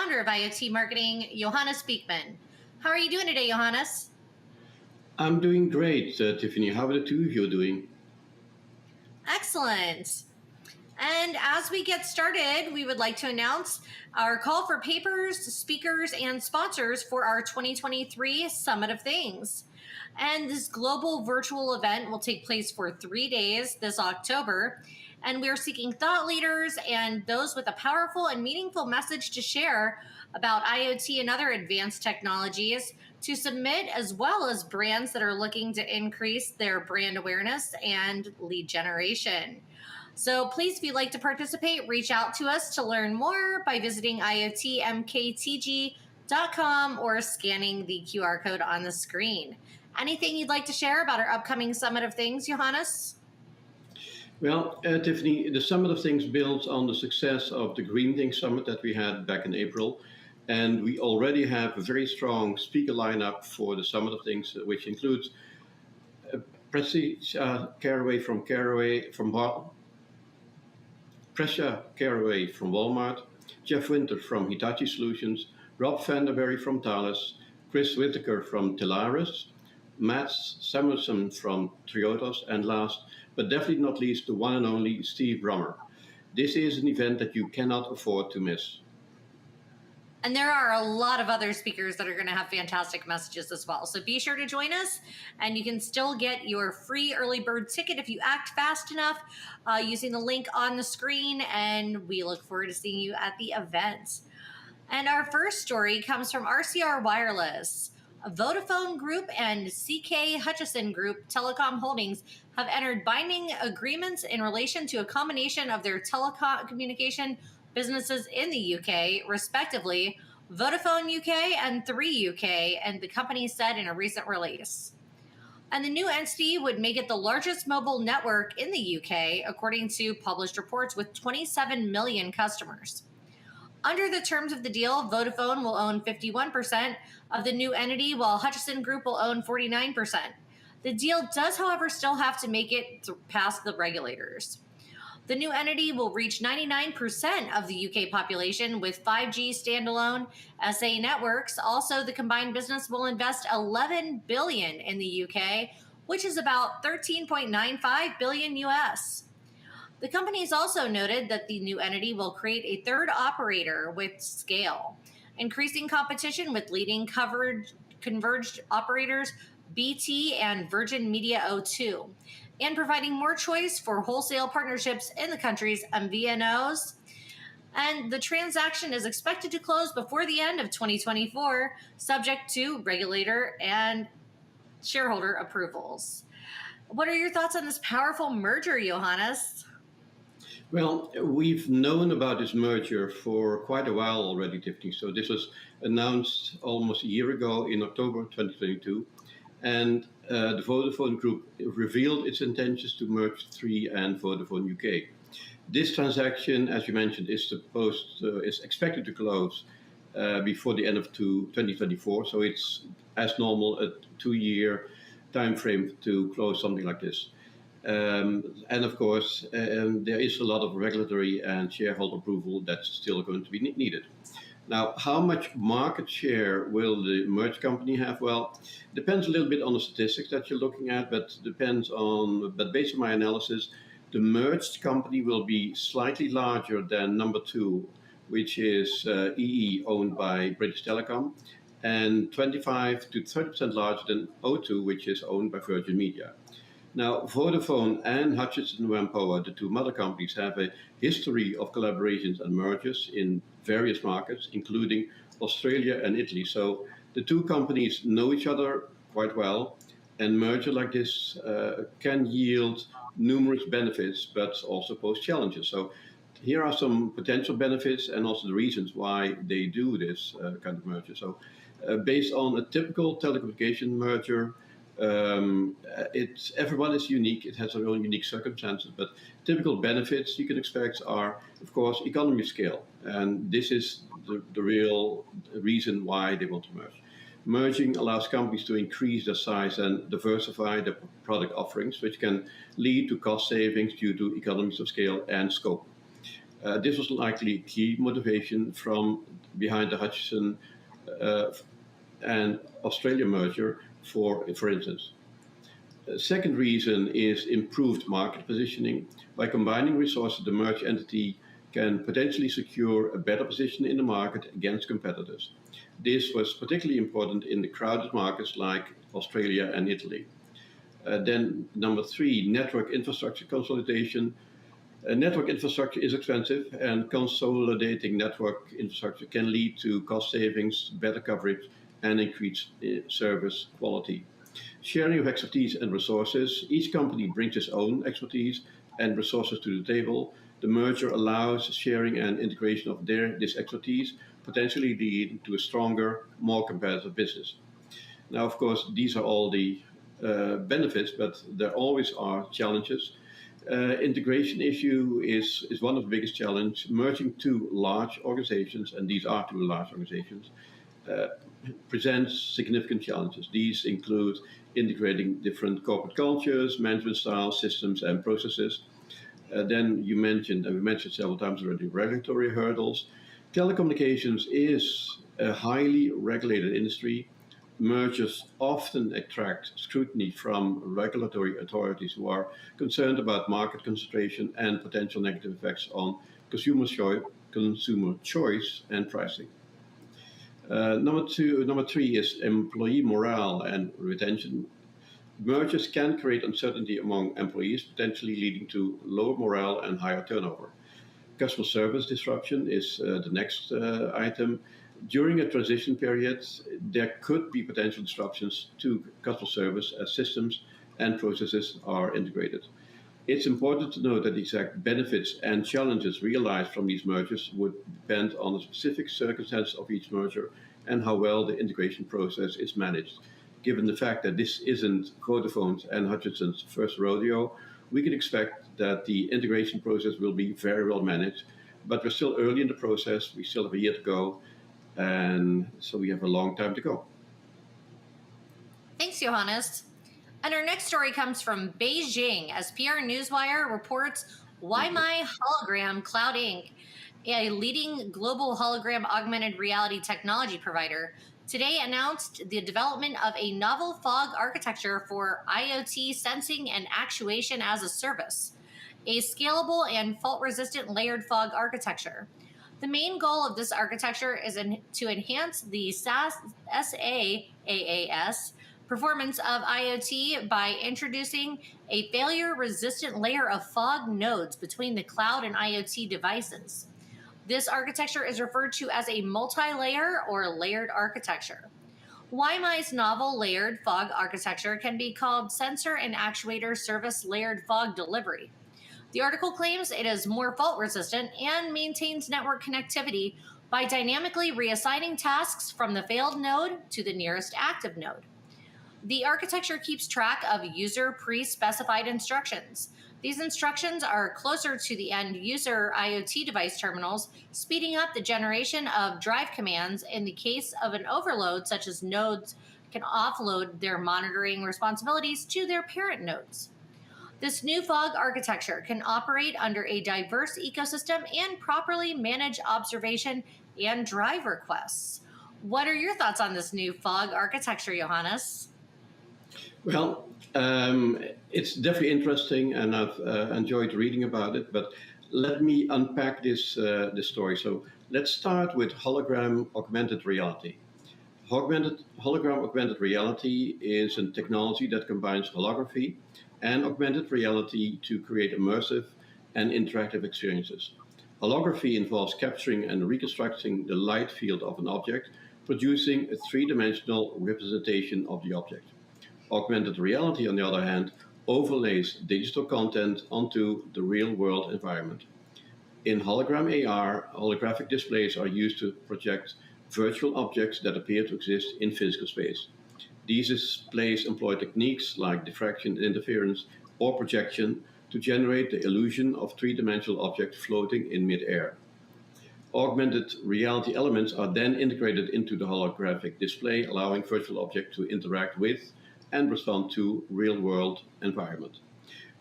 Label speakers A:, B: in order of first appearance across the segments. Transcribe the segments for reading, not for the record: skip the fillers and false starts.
A: founder of IoT Marketing, Johannes Beekman. How are you doing today, Johannes?
B: I'm doing great, Tiffany. How are the two of you doing?
A: Excellent. And as we get started, we would like to announce our call for papers, speakers, and sponsors for our 2023 Summit of Things. And this global virtual event will take place for 3 days this October. And we are seeking thought leaders and those with a powerful and meaningful message to share about IoT and other advanced technologies to submit, as well as brands that are looking to increase their brand awareness and lead generation. So please, if you'd like to participate, reach out to us to learn more by visiting iotmktg.com or scanning the QR code on the screen. Anything you'd like to share about our upcoming Summit of Things, Johannes?
B: Well, Tiffany, the Summit of Things builds on the success of the Green Thing Summit that we had back in April. And we already have a very strong speaker lineup for the Summit of Things, which includes Prescia Caraway from Walmart, Jeff Winter from Hitachi Solutions, Rob Vanderberry from Thales, Chris Whitaker from Telarus, Matt Samuelson from Triodos, and last but definitely not least, the one and only Steve Brummer. This is an event that you cannot afford to miss.
A: And there are a lot of other speakers that are going to have fantastic messages as well. So be sure to join us, and you can still get your free early bird ticket if you act fast enough using the link on the screen. And we look forward to seeing you at the event. And our first story comes from RCR Wireless. Vodafone Group and CK Hutchison Group Telecom Holdings have entered binding agreements in relation to a combination of their telecommunication businesses in the UK, respectively, Vodafone UK and 3 UK, and the company said in a recent release. And the new entity would make it the largest mobile network in the UK, according to published reports, with 27 million customers. Under the terms of the deal, Vodafone will own 51% of the new entity, while Hutchison Group will own 49%. The deal does, however, still have to make it past the regulators. The new entity will reach 99% of the UK population with 5G standalone SA networks. Also, the combined business will invest $11 billion in the UK, which is about $13.95 billion US. The company has also noted that the new entity will create a third operator with scale, increasing competition with leading converged operators BT and Virgin Media O2, and providing more choice for wholesale partnerships in the country's MVNOs. And the transaction is expected to close before the end of 2024, subject to regulator and shareholder approvals. What are your thoughts on this powerful merger, Johannes?
B: Well, we've known about this merger for quite a while already, Tiffany. So this was announced almost a year ago in October 2022. And the Vodafone Group revealed its intentions to merge 3 and Vodafone UK. This transaction, as you mentioned, is expected to close before the end of 2024. So it's, as normal, a 2-year time frame to close something like this. And of course, there is a lot of regulatory and shareholder approval that's still going to be needed. Now, how much market share will the merged company have? Well, depends a little bit on the statistics that you're looking at, but based on my analysis, the merged company will be slightly larger than number 2, which is EE, owned by British Telecom, and 25 to 30% larger than O2, which is owned by Virgin Media. Now, Vodafone and Hutchison Whampoa, the two mother companies, have a history of collaborations and mergers in various markets, including Australia and Italy. So the two companies know each other quite well, and merger like this can yield numerous benefits, but also pose challenges. So here are some potential benefits and also the reasons why they do this kind of merger. So based on a typical telecommunication merger, everyone is unique. It has their own unique circumstances, but typical benefits you can expect are, of course, economy of scale. And this is the real reason why they want to merge. Merging allows companies to increase their size and diversify their product offerings, which can lead to cost savings due to economies of scale and scope. This was likely key motivation from behind the Hutchison and Australia merger, for instance. The second reason is improved market positioning. By combining resources, the merged entity can potentially secure a better position in the market against competitors. This was particularly important in the crowded markets like Australia and Italy. Then number three, network infrastructure consolidation. Network infrastructure is expensive, and consolidating network infrastructure can lead to cost savings, better coverage, and increased service quality. Sharing of expertise and resources. Each company brings its own expertise and resources to the table. The merger allows sharing and integration of this expertise, potentially leading to a stronger, more competitive business. Now, of course, these are all the benefits, but there always are challenges. Integration issue is one of the biggest challenges. Merging two large organizations, and these are two large organizations, presents significant challenges. These include integrating different corporate cultures, management styles, systems, and processes. Then you mentioned, and we mentioned several times already, regulatory hurdles. Telecommunications is a highly regulated industry. Mergers often attract scrutiny from regulatory authorities who are concerned about market concentration and potential negative effects on consumer choice and pricing. Number three is employee morale and retention. Mergers can create uncertainty among employees, potentially leading to lower morale and higher turnover. Customer service disruption is the next item. During a transition period, there could be potential disruptions to customer service as systems and processes are integrated. It's important to note that the exact benefits and challenges realized from these mergers would depend on the specific circumstances of each merger and how well the integration process is managed. Given the fact that this isn't Vodafone's and Hutchison's first rodeo, we can expect that the integration process will be very well managed, but we're still early in the process. We still have a year to go, and so we have a long time to go.
A: Thanks, Johannes. And our next story comes from Beijing, as PR Newswire reports WiMi Hologram Cloud Inc., a leading global hologram augmented reality technology provider, today announced the development of a novel fog architecture for IoT sensing and actuation as a service, a scalable and fault-resistant layered fog architecture. The main goal of this architecture is to enhance the SaaS performance of IoT by introducing a failure-resistant layer of fog nodes between the cloud and IoT devices. This architecture is referred to as a multi-layer or layered architecture. WiMi's novel layered fog architecture can be called Sensor and Actuator Service Layered Fog Delivery. The article claims it is more fault-resistant and maintains network connectivity by dynamically reassigning tasks from the failed node to the nearest active node. The architecture keeps track of user pre-specified instructions. These instructions are closer to the end user IoT device terminals, speeding up the generation of drive commands in the case of an overload, such as nodes can offload their monitoring responsibilities to their parent nodes. This new fog architecture can operate under a diverse ecosystem and properly manage observation and drive requests. What are your thoughts on this new fog architecture, Johannes?
B: Well, it's definitely interesting, and I've enjoyed reading about it. But let me unpack this story. So let's start with hologram augmented reality. Hologram augmented reality is a technology that combines holography and augmented reality to create immersive and interactive experiences. Holography involves capturing and reconstructing the light field of an object, producing a three-dimensional representation of the object. Augmented reality, on the other hand, overlays digital content onto the real-world environment. In hologram AR, holographic displays are used to project virtual objects that appear to exist in physical space. These displays employ techniques like diffraction interference or projection to generate the illusion of three-dimensional objects floating in mid-air. Augmented reality elements are then integrated into the holographic display, allowing virtual objects to interact with and respond to real-world environment.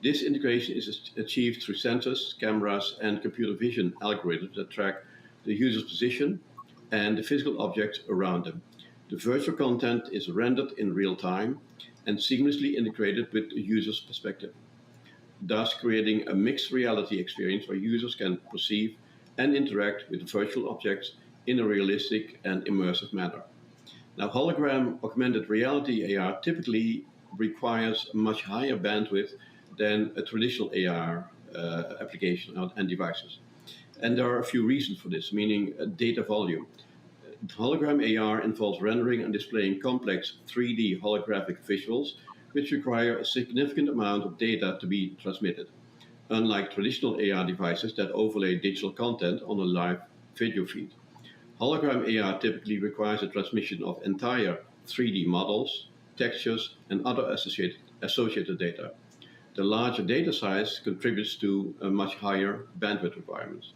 B: This integration is achieved through sensors, cameras, and computer vision algorithms that track the user's position and the physical objects around them. The virtual content is rendered in real time and seamlessly integrated with the user's perspective, thus creating a mixed reality experience where users can perceive and interact with virtual objects in a realistic and immersive manner. Now, hologram augmented reality AR typically requires a much higher bandwidth than a traditional AR application and devices. And there are a few reasons for this, meaning data volume. Hologram AR involves rendering and displaying complex 3D holographic visuals, which require a significant amount of data to be transmitted, unlike traditional AR devices that overlay digital content on a live video feed. Hologram AR typically requires the transmission of entire 3D models, textures, and other associated data. The larger data size contributes to a much higher bandwidth requirements.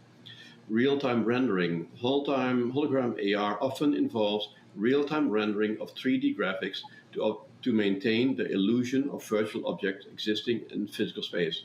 B: Real-time rendering. Hologram AR often involves real-time rendering of 3D graphics to maintain the illusion of virtual objects existing in physical space.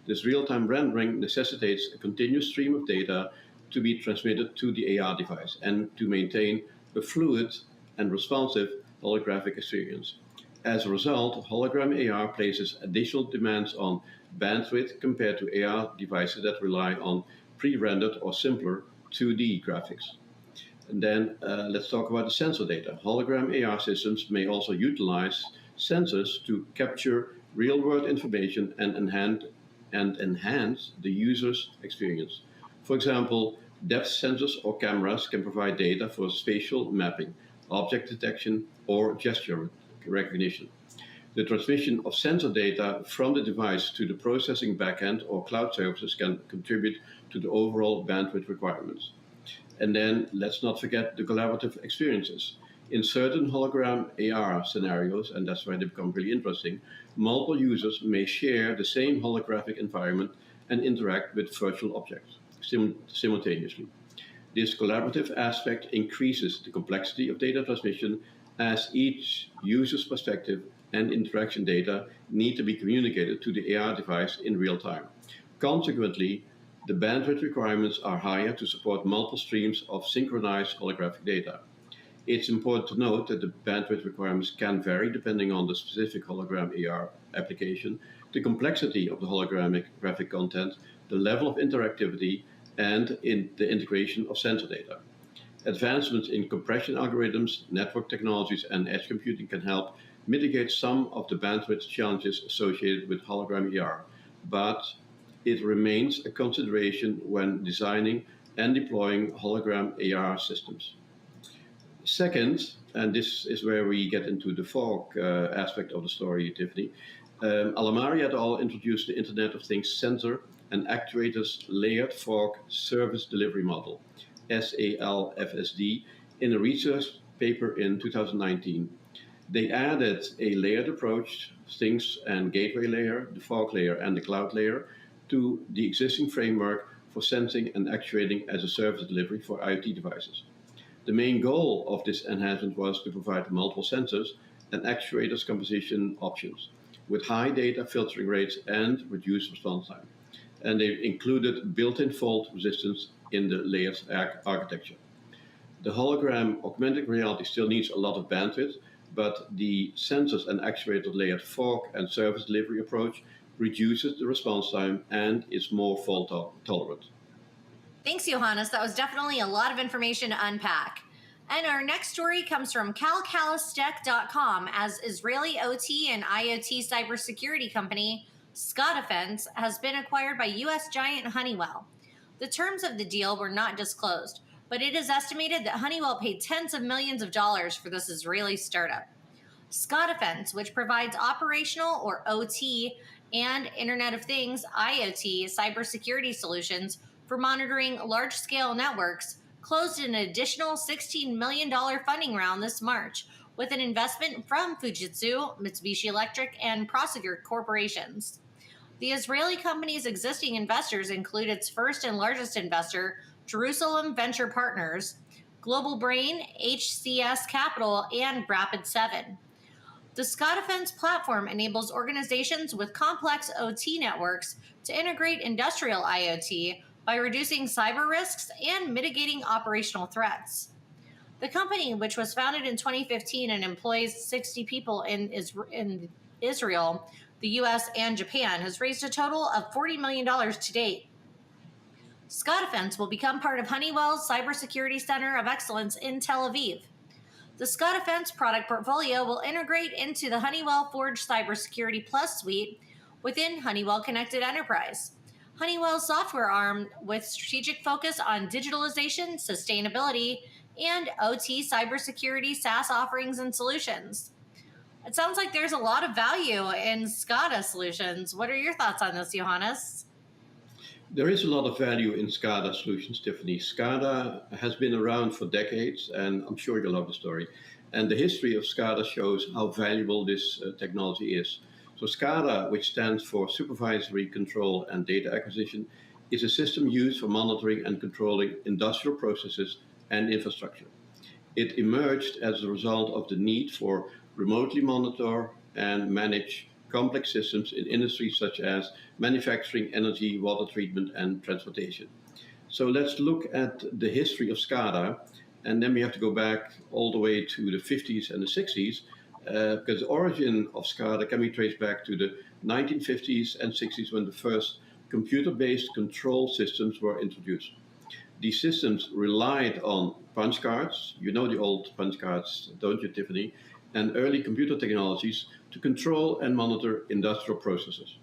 B: This real-time rendering necessitates a continuous stream of data to be transmitted to the AR device and to maintain a fluid and responsive holographic experience. As a result, hologram AR places additional demands on bandwidth compared to AR devices that rely on pre-rendered or simpler 2D graphics. And then let's talk about the sensor data. Hologram AR systems may also utilize sensors to capture real-world information and enhance the user's experience. For example, depth sensors or cameras can provide data for spatial mapping, object detection, or gesture recognition. The transmission of sensor data from the device to the processing backend or cloud services can contribute to the overall bandwidth requirements. And then let's not forget the collaborative experiences. In certain hologram AR scenarios, and that's where they become really interesting, multiple users may share the same holographic environment and interact with virtual objects simultaneously. This collaborative aspect increases the complexity of data transmission as each user's perspective and interaction data need to be communicated to the AR device in real time. Consequently, the bandwidth requirements are higher to support multiple streams of synchronized holographic data. It's important to note that the bandwidth requirements can vary depending on the specific hologram AR application, the complexity of the holographic graphic content, the level of interactivity, and in the integration of sensor data. Advancements in compression algorithms, network technologies, and edge computing can help mitigate some of the bandwidth challenges associated with hologram AR, but it remains a consideration when designing and deploying hologram AR systems. Second, and this is where we get into the fog aspect of the story, Tiffany, Alamari et al. Introduced the Internet of Things sensor and actuators layered fog service delivery model, SCADAfence, in a research paper in 2019. They added a layered approach, things and gateway layer, the fog layer, and the cloud layer, to the existing framework for sensing and actuating as a service delivery for IoT devices. The main goal of this enhancement was to provide multiple sensors and actuators composition options with high data filtering rates and reduced response time. And they included built-in fault resistance in the layered architecture. The hologram augmented reality still needs a lot of bandwidth, but the sensors and actuator layered fog and service delivery approach reduces the response time and is more fault tolerant.
A: Thanks, Johannes. That was definitely a lot of information to unpack. And our next story comes from calcalistek.com, as Israeli OT and IoT cybersecurity company SCADAfence has been acquired by U.S. giant Honeywell. The terms of the deal were not disclosed, but it is estimated that Honeywell paid tens of millions of dollars for this Israeli startup. SCADAfence, which provides operational or OT and Internet of Things IoT cybersecurity solutions for monitoring large-scale networks, closed an additional $16 million funding round this March with an investment from Fujitsu, Mitsubishi Electric, and Prosegur corporations. The Israeli company's existing investors include its first and largest investor, Jerusalem Venture Partners, Global Brain, HCS Capital, and Rapid7. The SCADAfence platform enables organizations with complex OT networks to integrate industrial IoT by reducing cyber risks and mitigating operational threats. The company, which was founded in 2015 and employs 60 people in Israel, the US, and Japan, has raised a total of $40 million to date. SCADAfence will become part of Honeywell's Cybersecurity Center of Excellence in Tel Aviv. The SCADAfence product portfolio will integrate into the Honeywell Forge Cybersecurity Plus suite within Honeywell Connected Enterprise, Honeywell's software arm with strategic focus on digitalization, sustainability, and OT cybersecurity SaaS offerings and solutions. It sounds like there's a lot of value in SCADA solutions. What are your thoughts on this, Johannes?
B: There is a lot of value in SCADA solutions, Tiffani. SCADA has been around for decades, and I'm sure you'll love the story. And the history of SCADA shows how valuable this technology is. So SCADA, which stands for Supervisory Control and Data Acquisition, is a system used for monitoring and controlling industrial processes and infrastructure. It emerged as a result of the need for remotely monitor and manage complex systems in industries such as manufacturing, energy, water treatment, and transportation. So let's look at the history of SCADA, and then we have to go back all the way to the 50s and the 60s, because the origin of SCADA can be traced back to the 1950s and 60s when the first computer-based control systems were introduced. These systems relied on punch cards, you know the old punch cards, don't you, Tiffani, and early computer technologies to control and monitor industrial processes.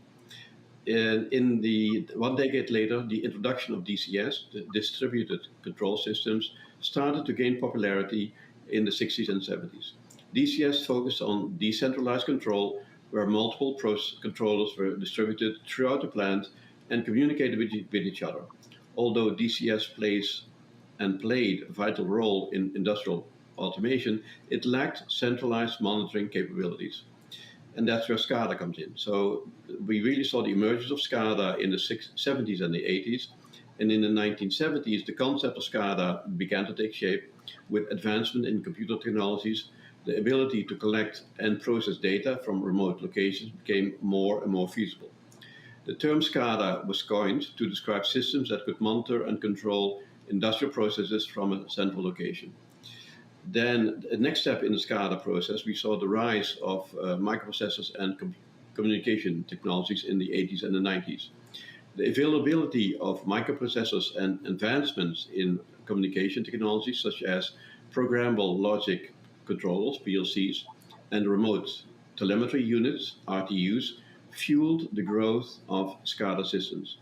B: In the 1 decade later, the introduction of DCS, the distributed control systems, started to gain popularity in the 60s and 70s. DCS focused on decentralized control, where multiple controllers were distributed throughout the plant and communicated with each other. Although DCS played a vital role in industrial automation, it lacked centralized monitoring capabilities. And that's where SCADA comes in. So we really saw the emergence of SCADA in the 70s and the 80s. And in the 1970s, the concept of SCADA began to take shape with advancement in computer technologies. The ability to collect and process data from remote locations became more and more feasible. The term SCADA was coined to describe systems that could monitor and control industrial processes from a central location. Then the next step in the SCADA process, we saw the rise of microprocessors and communication technologies in the 80s and the 90s. The availability of microprocessors and advancements in communication technologies such as programmable logic controllers, PLCs, and remote telemetry units, RTUs, fueled the growth of SCADA systems.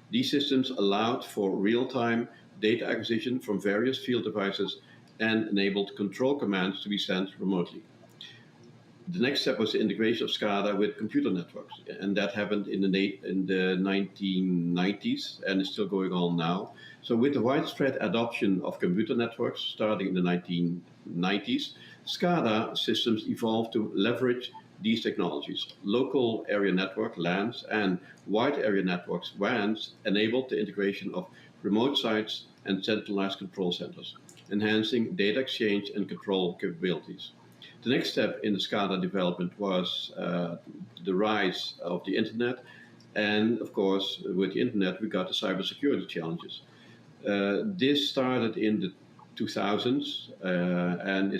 B: These systems allowed for real-time data acquisition from various field devices and enabled control commands to be sent remotely. The next step was the integration of SCADA with computer networks, and that happened in the 1990s and is still going on now. So with the widespread adoption of computer networks starting in the 1990s, SCADA systems evolved to leverage these technologies. Local area network, LANs, and wide area networks, WANs, enabled the integration of remote sites and centralized control centers, enhancing data exchange and control capabilities. The next step in the SCADA development was the rise of the internet, and of course, with the internet, we got the cybersecurity challenges. This started in the 2000s and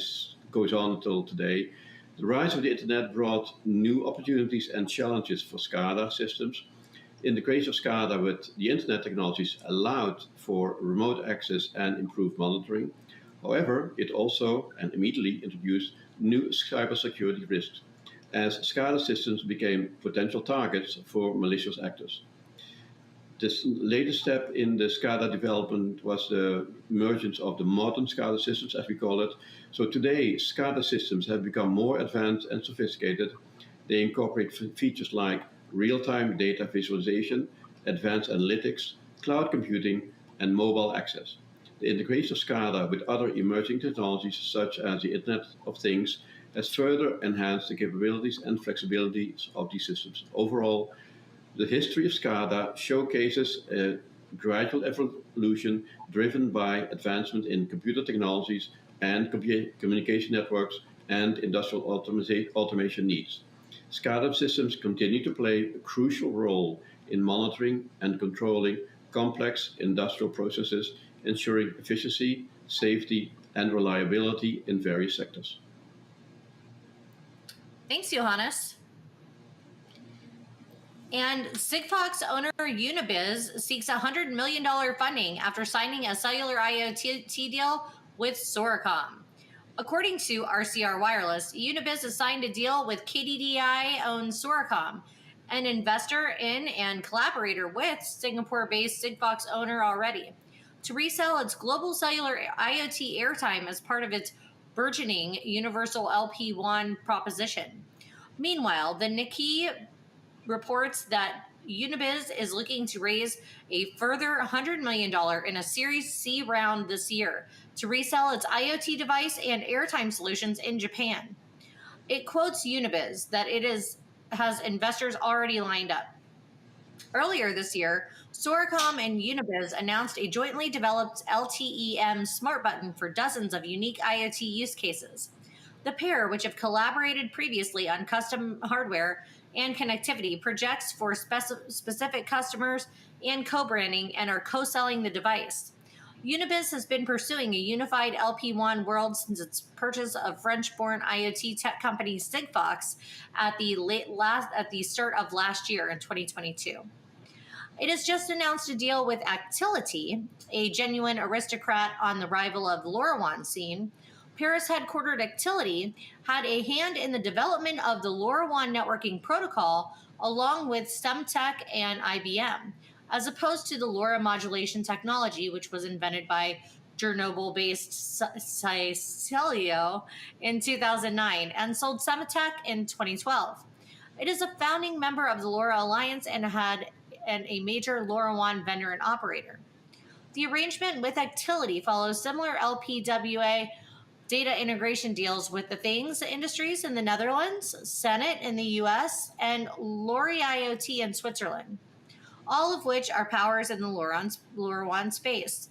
B: goes on until today. The rise of the internet brought new opportunities and challenges for SCADA systems. Integration of SCADA with the internet technologies allowed for remote access and improved monitoring. However, it also and immediately introduced new cybersecurity risks, as SCADA systems became potential targets for malicious actors. This latest step in the SCADA development was the emergence of the modern SCADA systems, as we call it. So today, SCADA systems have become more advanced and sophisticated. They incorporate features like real-time data visualization, advanced analytics, cloud computing, and mobile access. The integration of SCADA with other emerging technologies, such as the Internet of Things, has further enhanced the capabilities and flexibilities of these systems. Overall, the history of SCADA showcases a gradual evolution driven by advancement in computer technologies and communication networks and industrial automation needs. SCADA systems continue to play a crucial role in monitoring and controlling complex industrial processes, ensuring efficiency, safety, and reliability in various sectors.
A: Thanks, Johannes. And Sigfox-owner Unabiz seeks $100 million funding after signing a cellular IoT deal with Soracom. According to RCR Wireless, Unabiz has signed a deal with KDDI-owned Soracom, an investor in and collaborator with Singapore-based Sigfox-owner already, to resell its global cellular IoT airtime as part of its burgeoning universal LP1 proposition. Meanwhile, the Nikkei reports that Unabiz is looking to raise a further $100 million in a Series C round this year to resell its IoT device and airtime solutions in Japan. It quotes Unabiz that it has investors already lined up. Earlier this year, Soracom and Unabiz announced a jointly developed LTE-M smart button for dozens of unique IoT use cases. The pair, which have collaborated previously on custom hardware and connectivity, projects for specific customers and co-branding and are co-selling the device. Unabiz has been pursuing a unified LP1 world since its purchase of French-born IoT tech company Sigfox at the start of last year in 2022. It has just announced a deal with Actility, a genuine aristocrat on the rival of LoRaWAN scene. Paris-headquartered Actility had a hand in the development of the LoRaWAN networking protocol along with Semtech and IBM, as opposed to the LoRa modulation technology, which was invented by Chernobyl-based Cellular in 2009 and sold Semtech in 2012. It is a founding member of the LoRa Alliance and a major LoRaWAN vendor and operator. The arrangement with Actility follows similar LPWA data integration deals with the Things Industries in the Netherlands, Senet in the US, and Lori IoT in Switzerland, all of which are powers in the LoRaWAN space.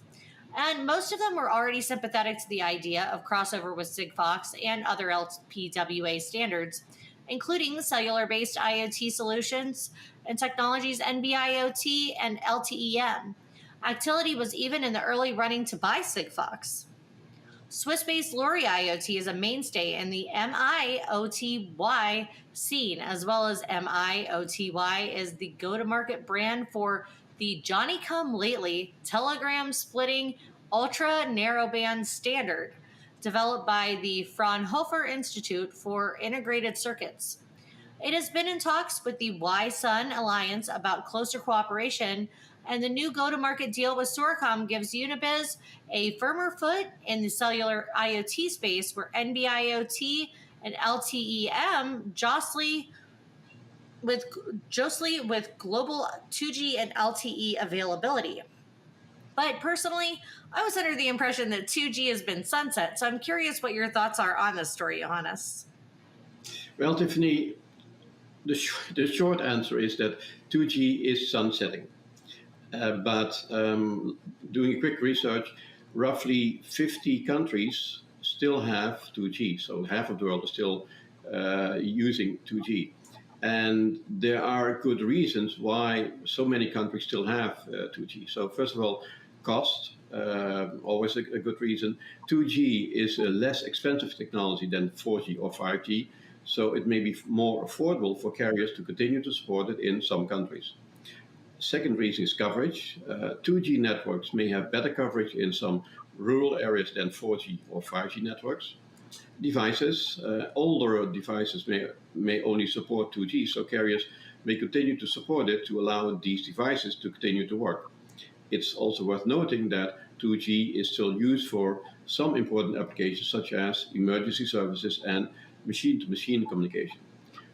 A: And most of them were already sympathetic to the idea of crossover with Sigfox and other LPWA standards, including cellular-based IoT solutions and technologies NB-IoT and LTE-M. Actility was even in the early running to buy Sigfox. Swiss-based Lori IoT is a mainstay in the MIOTY scene, as well as MIOTY is the go-to-market brand for the Johnny-come-lately telegram-splitting ultra-narrowband standard, developed by the Fraunhofer Institute for Integrated Circuits. It has been in talks with the Y-Sun Alliance about closer cooperation, and the new go-to-market deal with Soracom gives Unabiz a firmer foot in the cellular IoT space, where NB-IoT and LTE-M jostly with global 2G and LTE availability. But personally, I was under the impression that 2G has been sunset, so I'm curious what your thoughts are on this story, Johannes.
B: Well, Tiffany, the short answer is that 2G is sunsetting. But doing a quick research, roughly 50 countries still have 2G. So half of the world is still using 2G. And there are good reasons why so many countries still have 2G. So first of all, cost, always a good reason. 2G is a less expensive technology than 4G or 5G. So it may be more affordable for carriers to continue to support it in some countries. Second reason is coverage. 2G networks may have better coverage in some rural areas than 4G or 5G networks. Devices, older devices may only support 2G, so carriers may continue to support it to allow these devices to continue to work. It's also worth noting that 2G is still used for some important applications such as emergency services and machine-to-machine communication.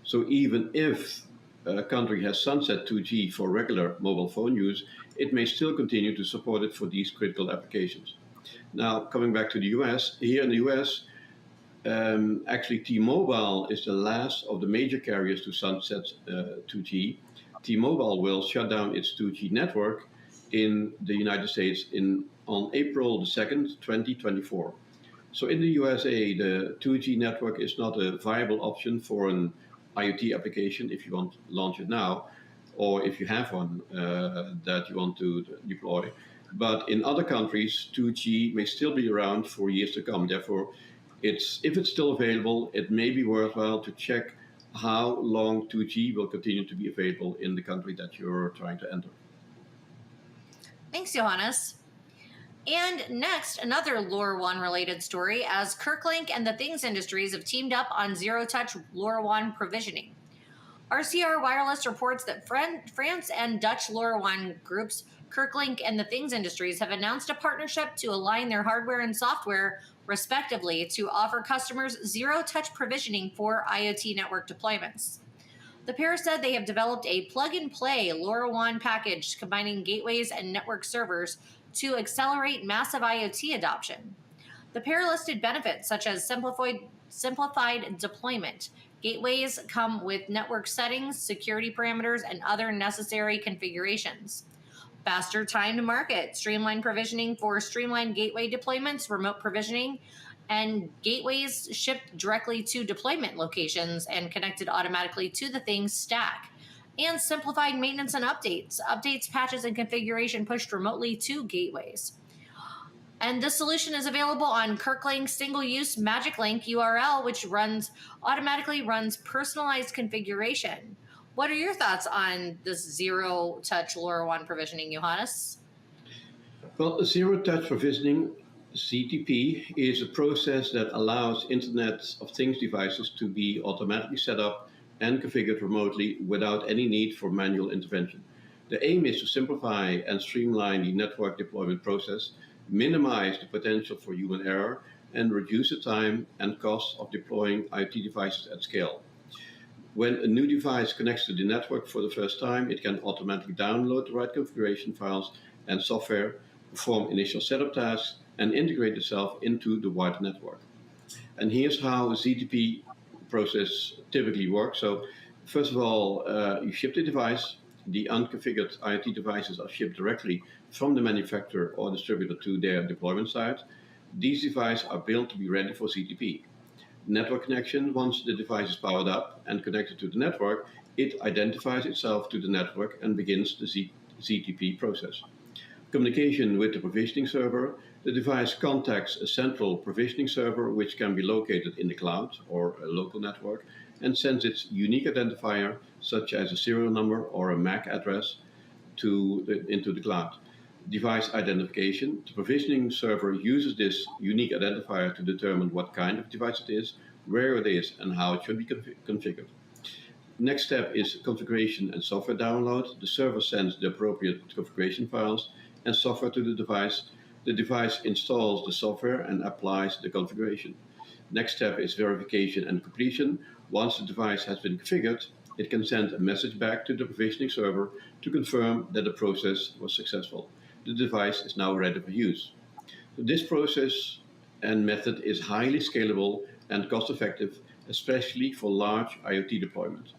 B: So even if a country has sunset 2G for regular mobile phone use, it may still continue to support it for these critical applications. Now, coming back to the US, here in the US, actually T-Mobile is the last of the major carriers to sunset 2G. T-Mobile will shut down its 2G network in the United States on April the 2nd, 2024. So in the USA, the 2G network is not a viable option for an IoT application if you want to launch it now, or if you have one that you want to deploy. But in other countries, 2G may still be around for years to come. Therefore, if it's still available, it may be worthwhile to check how long 2G will continue to be available in the country that you're trying to enter.
A: Thanks, Johannes. And next, another LoRaWAN related story, as Kerlink and the Things Industries have teamed up on zero-touch LoRaWAN provisioning. RCR Wireless reports that France and Dutch LoRaWAN groups, Kerlink and the Things Industries, have announced a partnership to align their hardware and software, respectively, to offer customers zero-touch provisioning for IoT network deployments. The pair said they have developed a plug-and-play LoRaWAN package combining gateways and network servers to accelerate massive IoT adoption. The pair listed benefits such as simplified deployment. Gateways come with network settings, security parameters, and other necessary configurations. Faster time to market, streamlined provisioning for streamlined gateway deployments, remote provisioning, and gateways shipped directly to deployment locations and connected automatically to the Things stack. And simplified maintenance and updates, patches, and configuration pushed remotely to gateways. And this solution is available on Kerlink's single-use Magic Link URL, which automatically runs personalized configuration. What are your thoughts on this zero-touch LoRaWAN provisioning, Johannes?
B: Well, zero-touch provisioning, ZTP, is a process that allows Internet of Things devices to be automatically set up and configured remotely without any need for manual intervention. The aim is to simplify and streamline the network deployment process, minimize the potential for human error, and reduce the time and cost of deploying IoT devices at scale. When a new device connects to the network for the first time, it can automatically download the right configuration files and software, perform initial setup tasks, and integrate itself into the wider network. And here's how a ZTP process typically works. So first of all, you ship the device. The unconfigured IoT devices are shipped directly from the manufacturer or distributor to their deployment site. These devices are built to be ready for ZTP. Network connection, once the device is powered up and connected to the network, it identifies itself to the network and begins the ZTP process. Communication with the provisioning server, the device contacts a central provisioning server which can be located in the cloud or a local network and sends its unique identifier, such as a serial number or a MAC address, into the cloud. Device identification, the provisioning server uses this unique identifier to determine what kind of device it is, where it is, and how it should be configured. Next step is configuration and software download. The server sends the appropriate configuration files and software to the device. The device installs the software and applies the configuration. Next step is verification and completion. Once the device has been configured, it can send a message back to the provisioning server to confirm that the process was successful. The device is now ready for use. So this process and method is highly scalable and cost-effective, especially for large IoT deployments.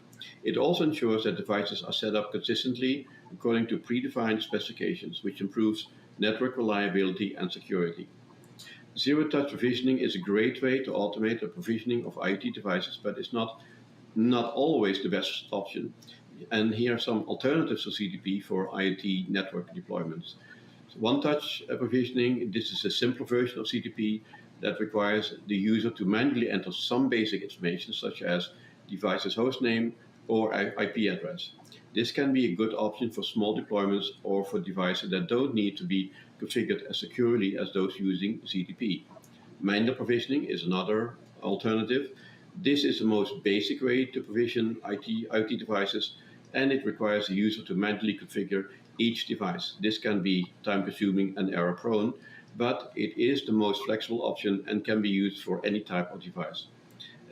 B: It also ensures that devices are set up consistently according to predefined specifications, which improves network reliability and security. Zero-touch provisioning is a great way to automate the provisioning of IoT devices, but it's not always the best option. And here are some alternatives to ZTP for IoT network deployments. So one-touch provisioning, this is a simpler version of ZTP that requires the user to manually enter some basic information, such as device's hostname or IP address. This can be a good option for small deployments or for devices that don't need to be configured as securely as those using ZTP. Manual provisioning is another alternative. This is the most basic way to provision IoT devices, and it requires the user to manually configure each device. This can be time-consuming and error-prone, but it is the most flexible option and can be used for any type of device.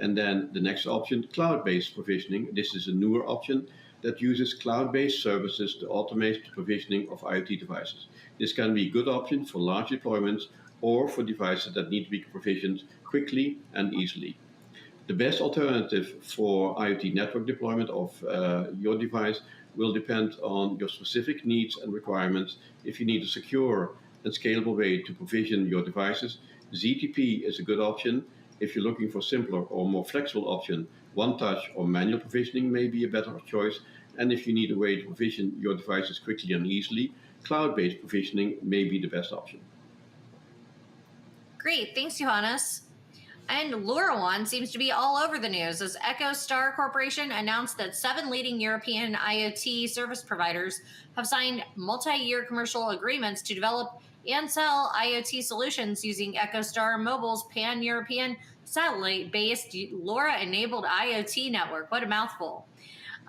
B: And then the next option, cloud-based provisioning. This is a newer option that uses cloud-based services to automate the provisioning of IoT devices. This can be a good option for large deployments or for devices that need to be provisioned quickly and easily. The best alternative for IoT network deployment of your device will depend on your specific needs and requirements. If you need a secure and scalable way to provision your devices, ZTP is a good option. If you're looking for simpler or more flexible option, one-touch or manual provisioning may be a better choice. And if you need a way to provision your devices quickly and easily, cloud-based provisioning may be the best option.
A: Great, thanks, Johannes. And LoRaWAN seems to be all over the news as EchoStar Corporation announced that 7 leading European IoT service providers have signed multi-year commercial agreements to develop and sell IoT solutions using EchoStar Mobile's pan-European satellite-based LoRa-enabled IoT network. What a mouthful.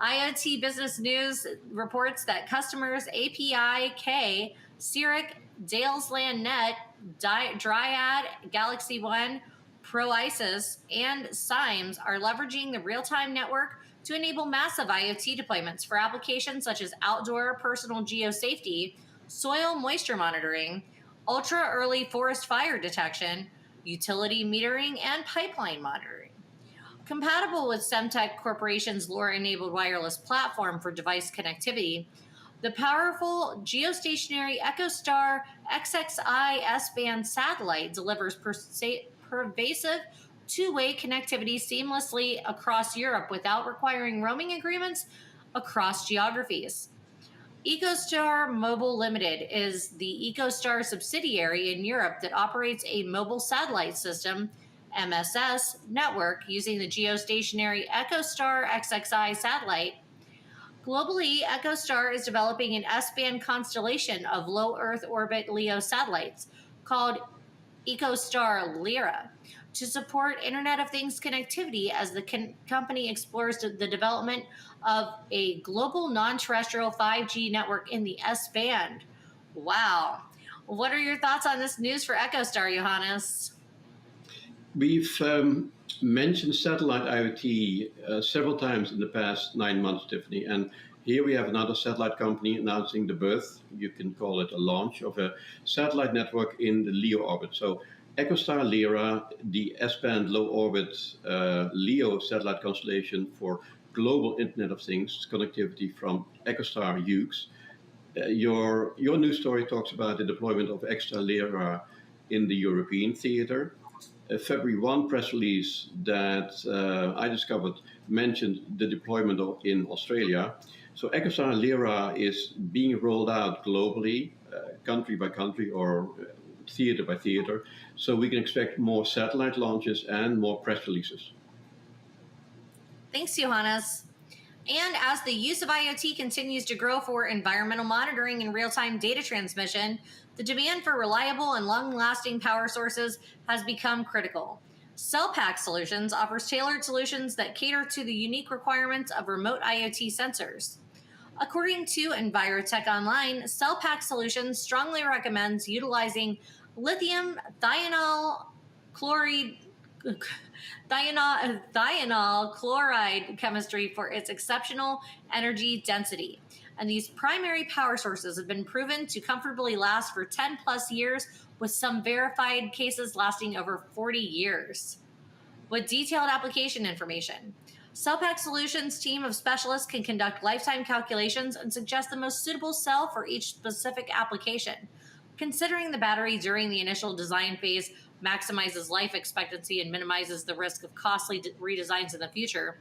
A: IoT Business News reports that customers API-K, Siric, Dalesland Net, Dryad, Galaxy One, ProISIS, and Symes are leveraging the real-time network to enable massive IoT deployments for applications such as outdoor personal geosafety, soil moisture monitoring, ultra-early forest fire detection, utility metering, and pipeline monitoring. Compatible with Semtech Corporation's LoRa-enabled wireless platform for device connectivity, the powerful geostationary EchoStar XXI S-band satellite delivers pervasive two-way connectivity seamlessly across Europe without requiring roaming agreements across geographies. EchoStar Mobile Limited is the EchoStar subsidiary in Europe that operates a mobile satellite system, MSS, network using the geostationary EchoStar XXI satellite. Globally, EchoStar is developing an S-band constellation of low Earth orbit LEO satellites called EchoStar Lyra to support Internet of Things connectivity as the company explores the development of a global non-terrestrial 5G network in the S-band. Wow. What are your thoughts on this news for EchoStar, Johannes?
B: We've mentioned satellite IoT several times in the past 9 months, Tiffani, and here we have another satellite company announcing the birth, you can call it a launch, of a satellite network in the LEO orbit. So EchoStar Lyra, the S-band low orbit LEO satellite constellation for global Internet of Things connectivity from EchoStar Hughes. Your news story talks about the deployment of EchoStar Lyra in the European theater. A February 1 press release that I discovered mentioned the deployment in Australia. So EchoStar Lyra is being rolled out globally, country by country or theater by theater. So we can expect more satellite launches and more press releases.
A: Thanks, Johannes. And as the use of IoT continues to grow for environmental monitoring and real-time data transmission, the demand for reliable and long-lasting power sources has become critical. CellPack Solutions offers tailored solutions that cater to the unique requirements of remote IoT sensors. According to Envirotech Online, CellPack Solutions strongly recommends utilizing lithium thionyl chloride chemistry for its exceptional energy density. And these primary power sources have been proven to comfortably last for 10 plus years, with some verified cases lasting over 40 years. With detailed application information, CellPack Solutions' team of specialists can conduct lifetime calculations and suggest the most suitable cell for each specific application. Considering the battery during the initial design phase maximizes life expectancy and minimizes the risk of costly redesigns in the future,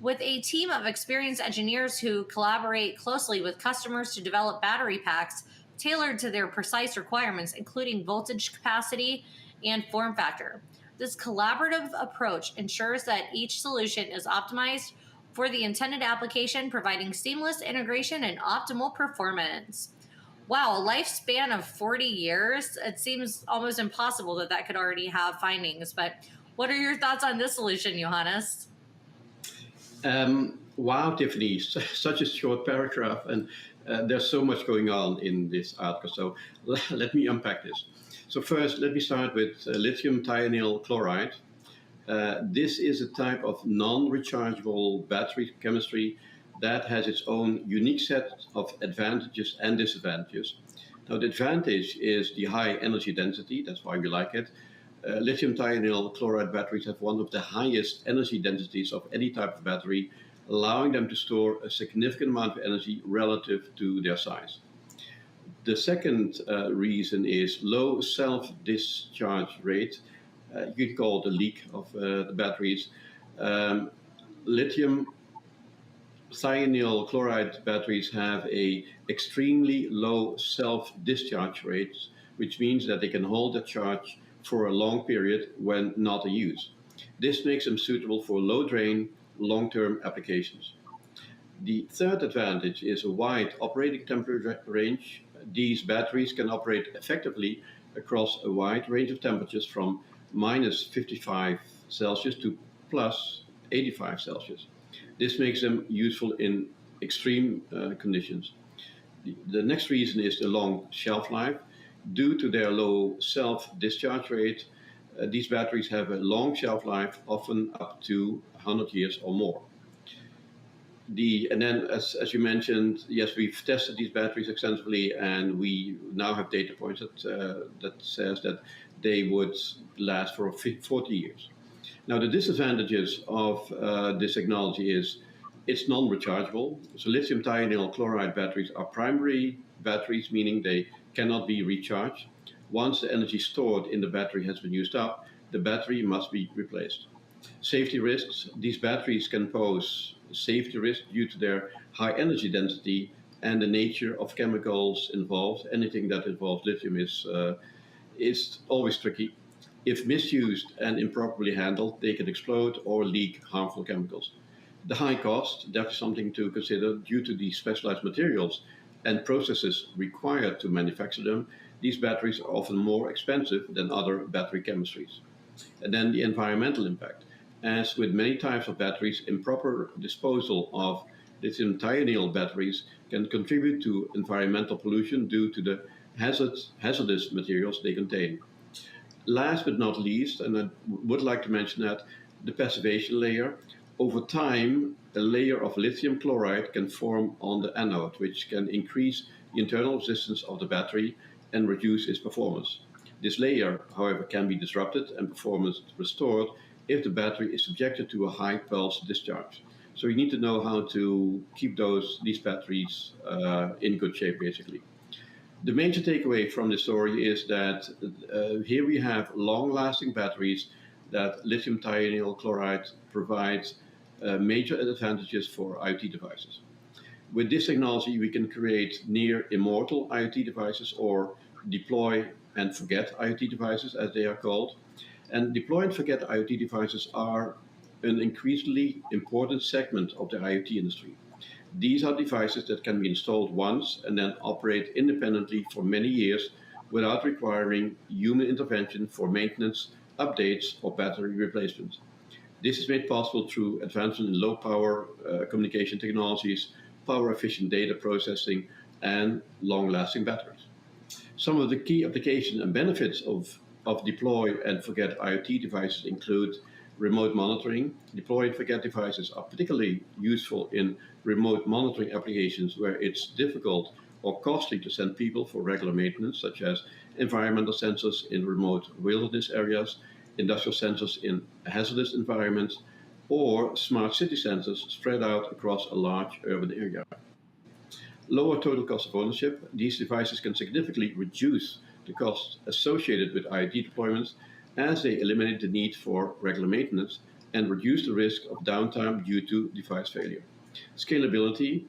A: with a team of experienced engineers who collaborate closely with customers to develop battery packs tailored to their precise requirements, including voltage capacity and form factor. This collaborative approach ensures that each solution is optimized for the intended application, providing seamless integration and optimal performance. Wow, a lifespan of 40 years? It seems almost impossible that could already have findings, but what are your thoughts on this solution, Johannes?
B: Wow, Tiffani, such a short paragraph, and there's so much going on in this article, so let me unpack this. So first, let me start with lithium thionyl chloride. This is a type of non-rechargeable battery chemistry that has its own unique set of advantages and disadvantages. Now, the advantage is the high energy density, that's why we like it. Lithium thionyl chloride batteries have one of the highest energy densities of any type of battery, allowing them to store a significant amount of energy relative to their size. The second reason is low self-discharge rate. You could call it a leak of the batteries. Lithium thionyl chloride batteries have a extremely low self-discharge rate, which means that they can hold the charge for a long period when not in use. This makes them suitable for low drain, long-term applications. The third advantage is a wide operating temperature range. These batteries can operate effectively across a wide range of temperatures from minus 55 Celsius to plus 85 Celsius. This makes them useful in extreme conditions. The next reason is the long shelf life. Due to their low self-discharge rate, these batteries have a long shelf life, often up to 100 years or more. And then, as you mentioned, yes, we've tested these batteries extensively, and we now have data points that says that they would last for 40 years. Now, the disadvantages of this technology is it's non-rechargeable. So lithium thionyl chloride batteries are primary batteries, meaning they cannot be recharged. Once the energy stored in the battery has been used up, the battery must be replaced. Safety risks. These batteries can pose safety risk due to their high energy density and the nature of chemicals involved. Anything that involves lithium is always tricky. If misused and improperly handled, they can explode or leak harmful chemicals. The high cost, that's something to consider due to the specialized materials and processes required to manufacture them. These batteries are often more expensive than other battery chemistries. And then the environmental impact. As with many types of batteries, improper disposal of lithium thionyl batteries can contribute to environmental pollution due to the hazardous materials they contain. Last but not least, and I would like to mention that, the passivation layer. Over time, a layer of lithium chloride can form on the anode, which can increase the internal resistance of the battery and reduce its performance. This layer, however, can be disrupted and performance restored if the battery is subjected to a high pulse discharge. So you need to know how to keep these batteries in good shape, basically. The major takeaway from this story is that here we have long-lasting batteries that lithium thionyl chloride provides major advantages for IoT devices. With this technology, we can create near immortal IoT devices, or deploy and forget IoT devices, as they are called. And deploy and forget IoT devices are an increasingly important segment of the IoT industry. These are devices that can be installed once and then operate independently for many years without requiring human intervention for maintenance, updates, or battery replacement. This is made possible through advancement in low-power communication technologies, power-efficient data processing, and long-lasting batteries. Some of the key applications and benefits of deploy and forget IoT devices include remote monitoring. Deploy and forget devices are particularly useful in remote monitoring applications where it's difficult or costly to send people for regular maintenance, such as environmental sensors in remote wilderness areas, industrial sensors in hazardous environments, or smart city sensors spread out across a large urban area. Lower total cost of ownership. These devices can significantly reduce the costs associated with IoT deployments as they eliminate the need for regular maintenance and reduce the risk of downtime due to device failure. Scalability.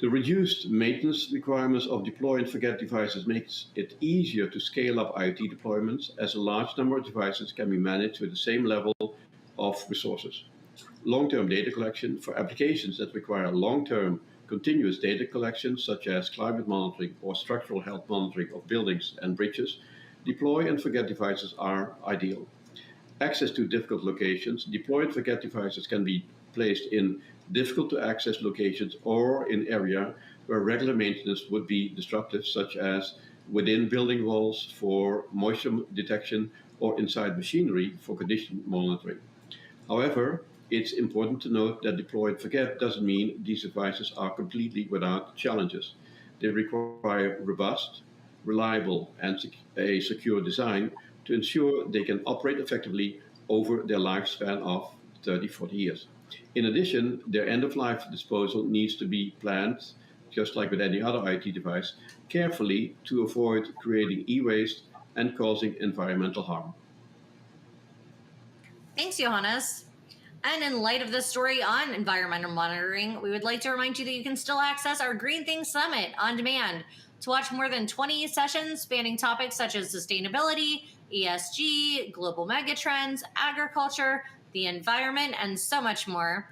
B: The reduced maintenance requirements of deploy and forget devices makes it easier to scale up IoT deployments, as a large number of devices can be managed with the same level of resources. Long-term data collection. For applications that require long-term continuous data collection, such as climate monitoring or structural health monitoring of buildings and bridges, deploy and forget devices are ideal. Access to difficult locations. Deploy and forget devices can be placed in difficult to access locations or in area where regular maintenance would be disruptive, such as within building walls for moisture detection or inside machinery for condition monitoring. However, it's important to note that deploy and forget doesn't mean these devices are completely without challenges. They require robust, reliable, and a secure design to ensure they can operate effectively over their lifespan of 30, 40 years. In addition, their end-of-life disposal needs to be planned just like with any other IT device, carefully to avoid creating e-waste and causing environmental harm.
A: Thanks, Johannes. And in light of this story on environmental monitoring, we would like to remind you that you can still access our Green Things Summit on demand to watch more than 20 sessions spanning topics such as sustainability, ESG, global megatrends, agriculture, the environment, and so much more.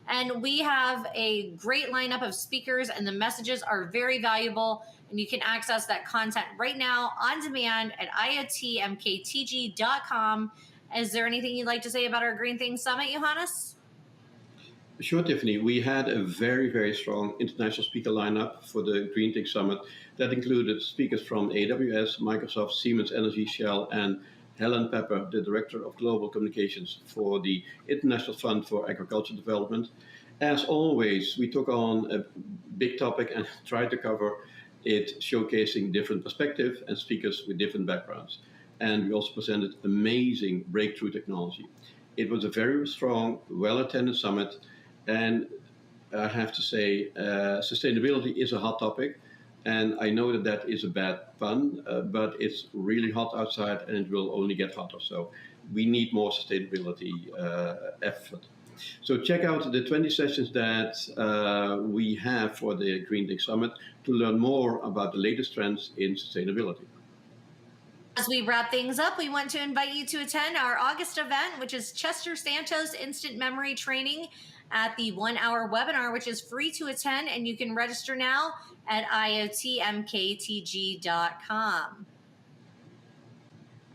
A: And we have a great lineup of speakers, and the messages are very valuable. And you can access that content right now on demand at iotmktg.com. Is there anything you'd like to say about our Green Things Summit, Johannes?
B: Sure, Tiffany. We had a very, very strong international speaker lineup for the Green Tech Summit that included speakers from AWS, Microsoft, Siemens Energy, Shell, and Helen Pepper, the Director of Global Communications for the International Fund for Agricultural Development. As always, we took on a big topic and tried to cover it, showcasing different perspectives and speakers with different backgrounds. And we also presented amazing breakthrough technology. It was a very strong, well-attended summit. And I have to say, sustainability is a hot topic. And I know that that is a bad pun, but it's really hot outside and it will only get hotter. So we need more sustainability effort. So check out the 20 sessions that we have for the Green Tech Summit to learn more about the latest trends in sustainability.
A: As we wrap things up, we want to invite you to attend our August event, which is Chester Santos Instant Memory Training at the 1-hour webinar, which is free to attend, and you can register now at iotmktg.com.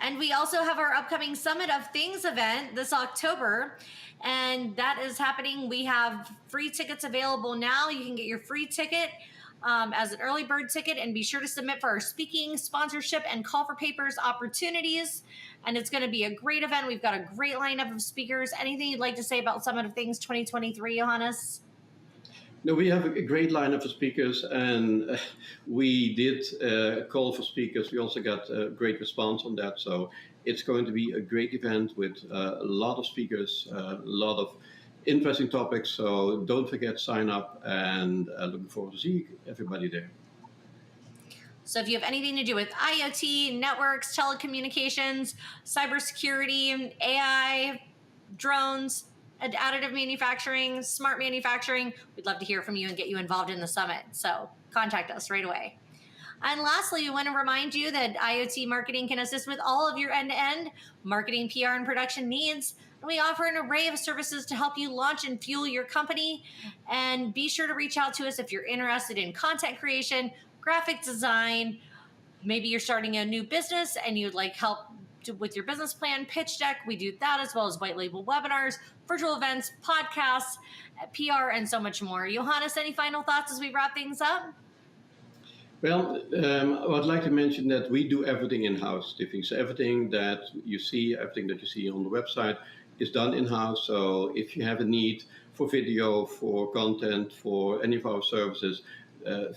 A: And we also have our upcoming Summit of Things event this October, and that is happening. We have free tickets available now. You can get your free ticket as an early bird ticket, and be sure to submit for our speaking, sponsorship, and call for papers opportunities. And it's going to be a great event. We've got a great lineup of speakers. Anything you'd like to say about Summit of Things 2023, Johannes?
B: No, we have a great lineup of speakers, and we did call for speakers. We also got a great response on that. So it's going to be a great event with a lot of speakers, a lot of interesting topics. So don't forget, sign up, and looking forward to see everybody there.
A: So if you have anything to do with IoT, networks, telecommunications, cybersecurity, AI, drones, additive manufacturing, smart manufacturing, we'd love to hear from you and get you involved in the summit. So contact us right away. And lastly, we want to remind you that IoT Marketing can assist with all of your end-to-end marketing, PR, and production needs. And we offer an array of services to help you launch and fuel your company. And be sure to reach out to us if you're interested in content creation, graphic design. Maybe you're starting a new business and you'd like help with your business plan, pitch deck. We do that, as well as white label webinars, virtual events, podcasts, PR, and so much more. Johannes, any final thoughts as we wrap things up?
B: Well, I'd like to mention that we do everything in-house, Tiffany. So everything that you see on the website is done in-house. So if you have a need for video, for content, for any of our services,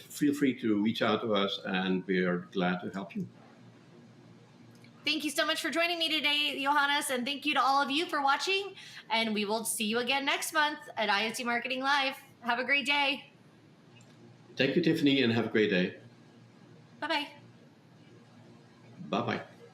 B: feel free to reach out to us, and we're glad to help you.
A: Thank you so much for joining me today, Johannes, and thank you to all of you for watching. And we will see you again next month at IoT Marketing Live. Have a great day.
B: Thank you, Tiffany, and have a great day.
A: Bye-bye.
B: Bye-bye.